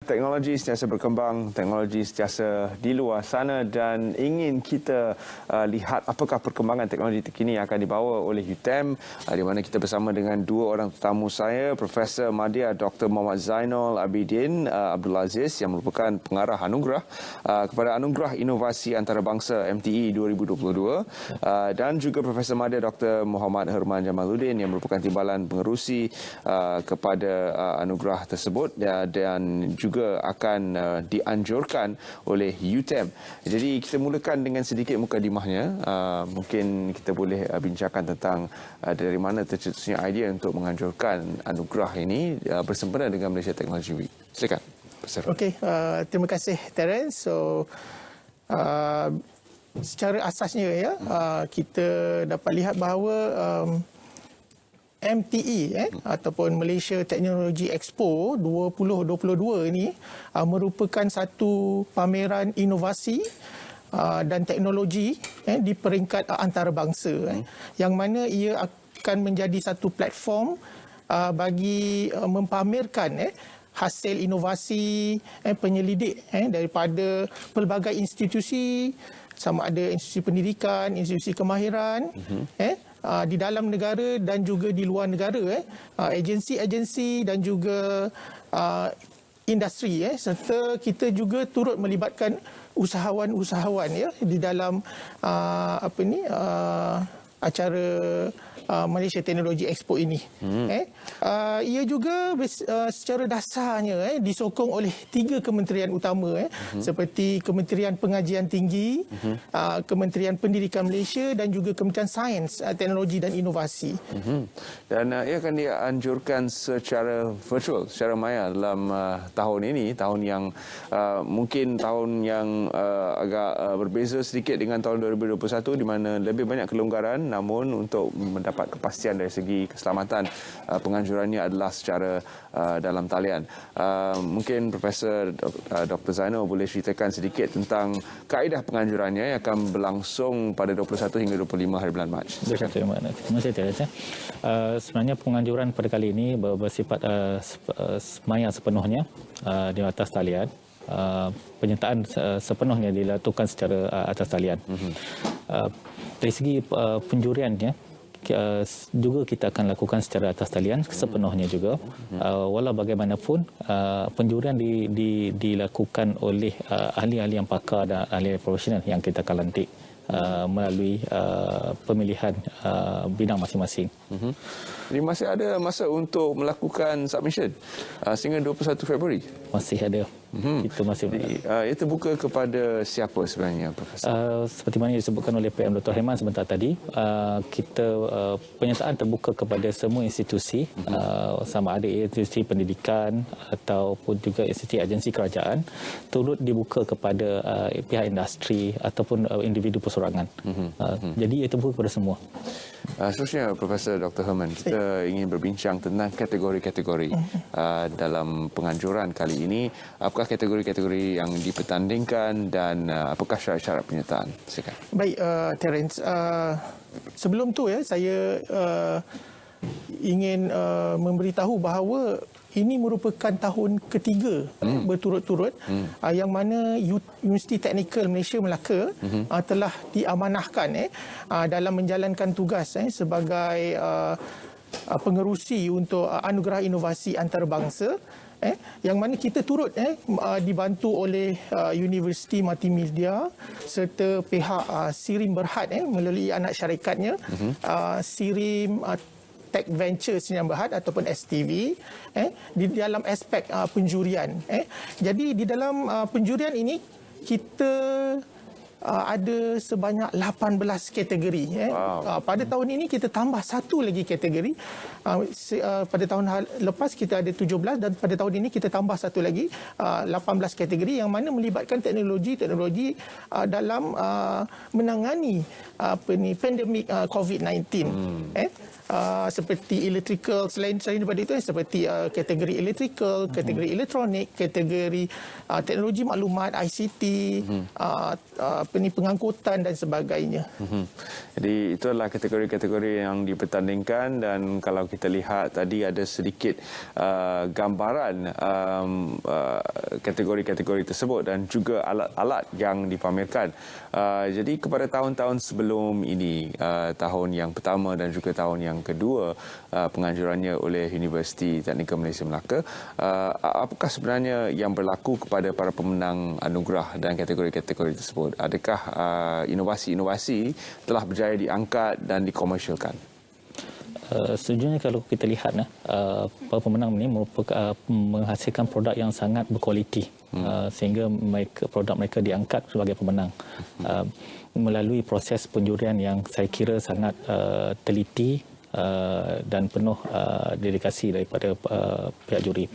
Teknologi sentiasa berkembang, teknologi sentiasa di luar sana dan ingin kita lihat apakah perkembangan teknologi terkini yang akan dibawa oleh UTM, di mana kita bersama dengan dua orang tetamu saya, Profesor Madya Dr. Muhammad Zainal Abidin Abdul Aziz yang merupakan pengarah anugerah kepada Anugerah Inovasi Antarabangsa MTE 2022 dan juga Profesor Madya Dr. Muhammad Herman Jamaluddin yang merupakan timbalan pengerusi kepada anugerah tersebut dan juga akan dianjurkan oleh UTM. Jadi kita mulakan dengan sedikit mukadimahnya. Mungkin kita boleh bincangkan tentang dari mana tercetusnya idea untuk menganjurkan anugerah ini bersempena dengan Malaysia Technology Week. Silakan. Okey, terima kasih Terence. So secara asasnya kita dapat lihat bahawa MTE ataupun Malaysia Technology Expo 2022 ini merupakan satu pameran inovasi dan teknologi di peringkat antarabangsa yang mana ia akan menjadi satu platform bagi mempamerkan hasil inovasi penyelidik daripada pelbagai institusi, sama ada institusi pendidikan, institusi kemahiran di dalam negara dan juga di luar negara, agensi-agensi dan juga industri, serta kita juga turut melibatkan usahawan-usahawan di dalam acara Malaysia Technology Expo ini. Ia juga secara dasarnya disokong oleh 3 kementerian utama seperti Kementerian Pengajian Tinggi, Kementerian Pendidikan Malaysia dan juga Kementerian Sains, Teknologi dan Inovasi. Dan ia akan dianjurkan secara virtual, secara maya dalam tahun ini, tahun yang mungkin tahun yang agak berbeza sedikit dengan tahun 2021 di mana lebih banyak kelonggaran, namun untuk mendapat kepastian dari segi keselamatan penganjurannya adalah secara dalam talian. Mungkin Profesor Dr. Zainal boleh ceritakan sedikit tentang kaedah penganjurannya yang akan berlangsung pada 21 hingga 25 hari bulan Mac. Terima kasih Terence. Sebenarnya penganjuran pada kali ini bersifat maya sepenuhnya di atas talian. Penyertaan sepenuhnya dilakukan secara atas talian. Dari segi penjuriannya juga kita akan lakukan secara atas talian sepenuhnya juga. Walau bagaimanapun penjurian dilakukan oleh ahli-ahli yang pakar dan ahli profesional yang kita akan lantik melalui pemilihan bidang masing-masing. Jadi masih ada masa untuk melakukan submission sehingga 21 Februari? Masih ada. Kita masih ia terbuka kepada siapa sebenarnya, Profesor? Seperti mana disebutkan oleh PM Dr. Herman sebentar tadi, kita penyertaan terbuka kepada semua institusi, sama ada institusi pendidikan ataupun juga institusi agensi kerajaan, turut dibuka kepada pihak industri ataupun individu persorangan. Jadi ia terbuka kepada semua. Seterusnya, Profesor Dr. Herman, kita ingin berbincang tentang kategori-kategori dalam penganjuran kali ini. Apakah kategori-kategori yang dipertandingkan dan apakah syarat-syarat penyertaan? Silakan. Baik, Terence. Sebelum tu saya ingin memberitahu bahawa ini merupakan tahun ketiga berturut-turut yang mana Universiti Teknikal Malaysia Melaka telah diamanahkan dalam menjalankan tugas sebagai pengerusi untuk Anugerah Inovasi Antarabangsa, yang mana kita turut dibantu oleh Universiti Multimedia serta pihak Sirim Berhad melalui anak syarikatnya, Sirim Tech Venture Sdn Bhd ataupun STV, di dalam aspek penjurian. Jadi di dalam penjurian ini kita ada sebanyak 18 kategori. Pada tahun ini kita tambah satu lagi kategori. Pada tahun lepas kita ada 17 dan pada tahun ini kita tambah satu lagi 18 kategori yang mana melibatkan teknologi dalam menangani pandemik COVID-19. seperti electrical, selain daripada itu seperti kategori electrical, kategori elektronik, kategori teknologi maklumat, ICT, pengangkutan dan sebagainya. Jadi itu adalah kategori-kategori yang dipertandingkan, dan kalau kita lihat tadi ada sedikit gambaran kategori-kategori tersebut dan juga alat-alat yang dipamerkan. Jadi kepada tahun-tahun sebelum ini, tahun yang pertama dan juga tahun yang kedua penganjurannya oleh Universiti Teknikal Malaysia Melaka, apakah sebenarnya yang berlaku kepada para pemenang anugerah dan kategori-kategori tersebut? Adakah inovasi-inovasi telah berjaya diangkat dan dikomersialkan? Sejujurnya kalau kita lihat para pemenang ini menghasilkan produk yang sangat berkualiti, sehingga produk mereka diangkat sebagai pemenang melalui proses penjurian yang saya kira sangat teliti dan penuh dedikasi daripada pihak juri.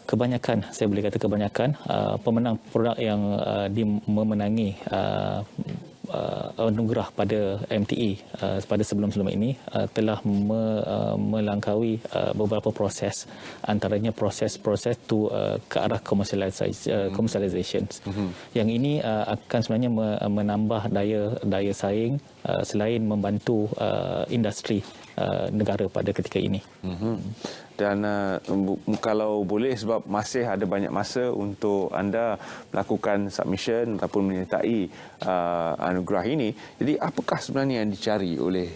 Kebanyakan, saya boleh kata kebanyakan pemenang produk yang memenangi anugerah pada MTE pada sebelum-sebelum ini telah melangkaui beberapa proses, antaranya proses ke arah commercialization. Yang ini akan sebenarnya menambah daya saing selain membantu industri negara pada ketika ini. Dan kalau boleh, sebab masih ada banyak masa untuk anda melakukan submission ataupun menyertai anugerah ini. Jadi apakah sebenarnya yang dicari oleh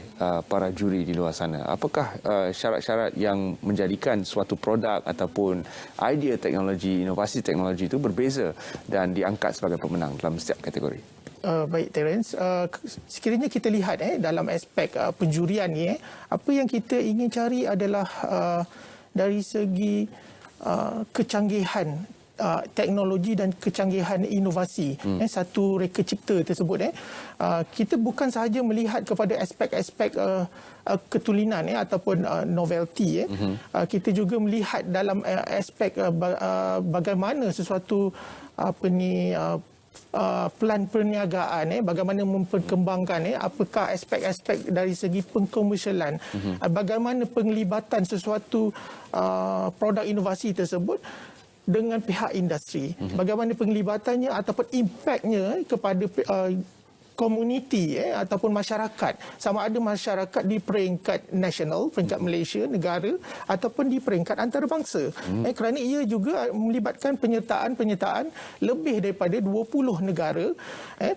para juri di luar sana? Apakah syarat-syarat yang menjadikan suatu produk ataupun idea teknologi, inovasi teknologi itu berbeza dan diangkat sebagai pemenang dalam setiap kategori? Baik Terence, sekiranya kita lihat dalam aspek penjurian ni, apa yang kita ingin cari adalah dari segi kecanggihan teknologi dan kecanggihan inovasi satu reka cipta tersebut. Kita bukan sahaja melihat kepada aspek-aspek ketulinan ataupun novelty. Kita juga melihat dalam aspek bagaimana sesuatu pelan perniagaan, bagaimana memperkembangkan, apakah aspek-aspek dari segi pengkomersialan, bagaimana penglibatan sesuatu produk inovasi tersebut dengan pihak industri, bagaimana penglibatannya ataupun impaknya kepada komuniti ataupun masyarakat, sama ada masyarakat di peringkat nasional, peringkat Malaysia, negara, ataupun di peringkat antarabangsa. Kerana ia juga melibatkan penyertaan lebih daripada 20 negara,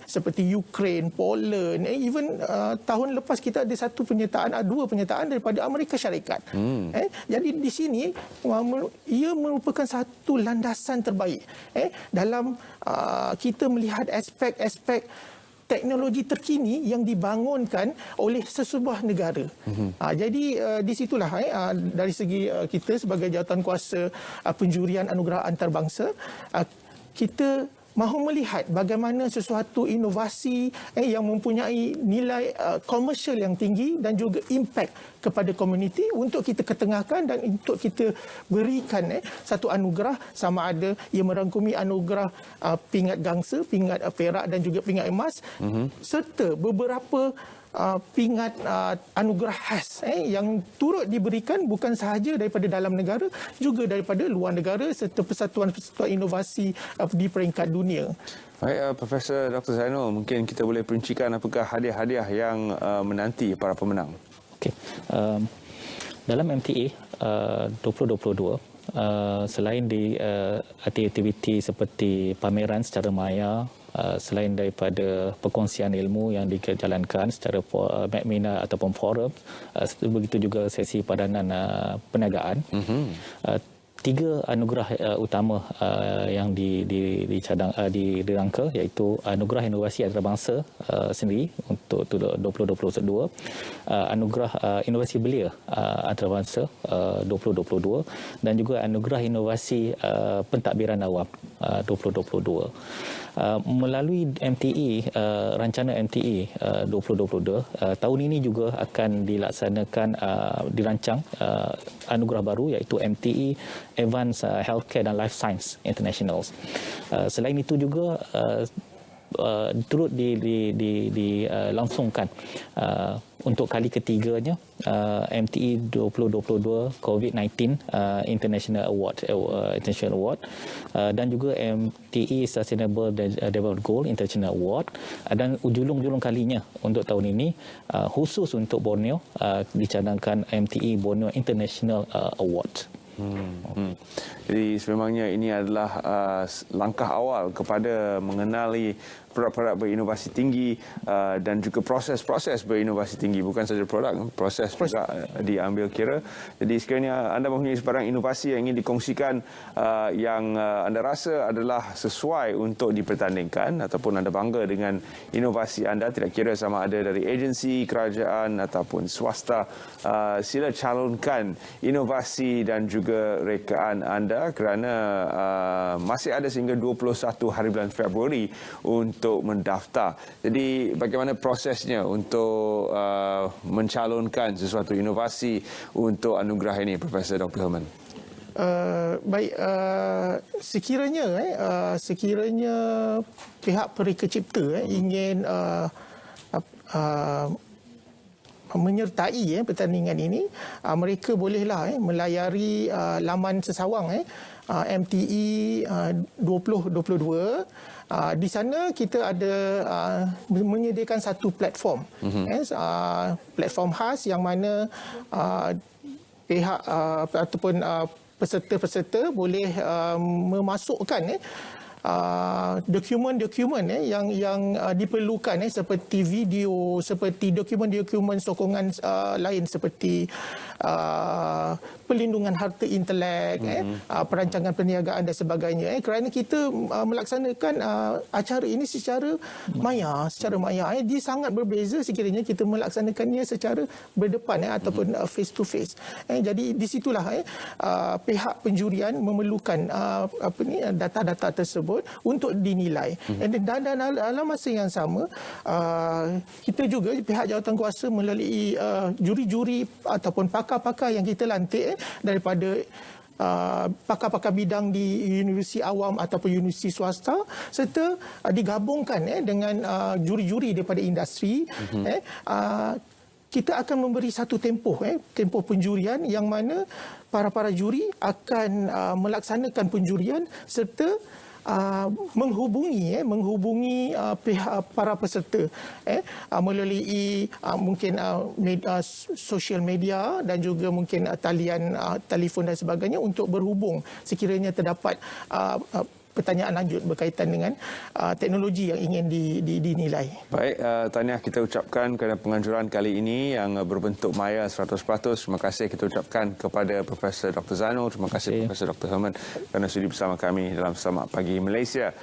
seperti Ukraine, Poland, even tahun lepas kita ada dua penyertaan daripada Amerika Syarikat. Jadi di sini ia merupakan satu landasan terbaik dalam kita melihat aspek-aspek teknologi terkini yang dibangunkan oleh sesebuah negara. Jadi di situlah dari segi kita sebagai jawatankuasa penjurian anugerah antarabangsa, kita mahu melihat bagaimana sesuatu inovasi yang mempunyai nilai komersial yang tinggi dan juga impak kepada komuniti untuk kita ketengahkan dan untuk kita berikan satu anugerah, sama ada ia merangkumi anugerah pingat gangsa, pingat perak dan juga pingat emas, serta beberapa pingat anugerah khas yang turut diberikan bukan sahaja daripada dalam negara, juga daripada luar negara serta persatuan-persatuan inovasi di peringkat dunia. Baik, Profesor Dr. Zainul, mungkin kita boleh perincikan apakah hadiah-hadiah yang menanti para pemenang? Okey. Dalam MTA 2022, selain di aktiviti seperti pameran secara maya, selain daripada perkongsian ilmu yang dijalankan secara webinar ataupun forum, begitu juga sesi padanan perniagaan. 3 anugerah utama yang dirangka, iaitu anugerah inovasi antarabangsa sendiri untuk 2022, anugerah inovasi belia antarabangsa 2022 dan juga anugerah inovasi pentadbiran awam 2022. Melalui MTE, rancangan MTE 2022, tahun ini juga akan dirancang anugerah baru, iaitu MTE Advanced Healthcare dan Life Science Internationals. Selain itu juga turut dilangsungkan untuk kali ketiganya MTE 2022 COVID-19 International Award dan juga MTE Sustainable Development Goal International Award, dan julung-julung kalinya untuk tahun ini khusus untuk Borneo dicadangkan MTE Borneo International Award. Jadi sememangnya ini adalah langkah awal kepada mengenali produk-produk berinovasi tinggi dan juga proses-proses berinovasi tinggi. Bukan saja produk, proses juga diambil kira. Jadi sekiranya anda mempunyai sebarang inovasi yang ingin dikongsikan yang anda rasa adalah sesuai untuk dipertandingkan ataupun anda bangga dengan inovasi anda, tidak kira sama ada dari agensi, kerajaan ataupun swasta, sila calonkan inovasi dan juga rekaan anda kerana masih ada sehingga 21 hari bulan Februari untuk mendaftar. Jadi bagaimana prosesnya untuk mencalonkan sesuatu inovasi untuk anugerah ini, Profesor Dr. Herman? Baik, sekiranya pihak Perika Cipta ingin menyertai pertandingan ini, mereka bolehlah melayari laman sesawang MTE 2022. Di sana kita ada menyediakan satu platform, platform khas yang mana pihak ataupun peserta-peserta boleh memasukkan dokumen-dokumen yang diperlukan seperti video, seperti dokumen-dokumen sokongan lain seperti perlindungan harta intelek, perancangan perniagaan dan sebagainya. Kerana kita melaksanakan acara ini secara maya. Dia sangat berbeza sekiranya kita melaksanakannya secara berdepan ataupun face to face. Jadi di situlah pihak penjurian memerlukan data-data tersebut untuk dinilai. Dan dalam masa yang sama, kita juga pihak jawatankuasa melalui juri-juri ataupun pakar-pakar yang kita lantik daripada pakar-pakar bidang di universiti awam ataupun universiti swasta, serta digabungkan dengan juri-juri daripada industri. Kita akan memberi satu tempoh penjurian yang mana para juri akan melaksanakan penjurian serta menghubungi pihak para peserta melalui mungkin social media dan juga mungkin talian telefon dan sebagainya untuk berhubung sekiranya terdapat pertanyaan lanjut berkaitan dengan teknologi yang ingin dinilai. Baik, tahniah kita ucapkan kerana penganjuran kali ini yang berbentuk maya 100%. Terima kasih kita ucapkan kepada Profesor Dr. Zanul. Terima kasih Profesor Dr. Herman kerana sudi bersama kami dalam Selamat Pagi Malaysia.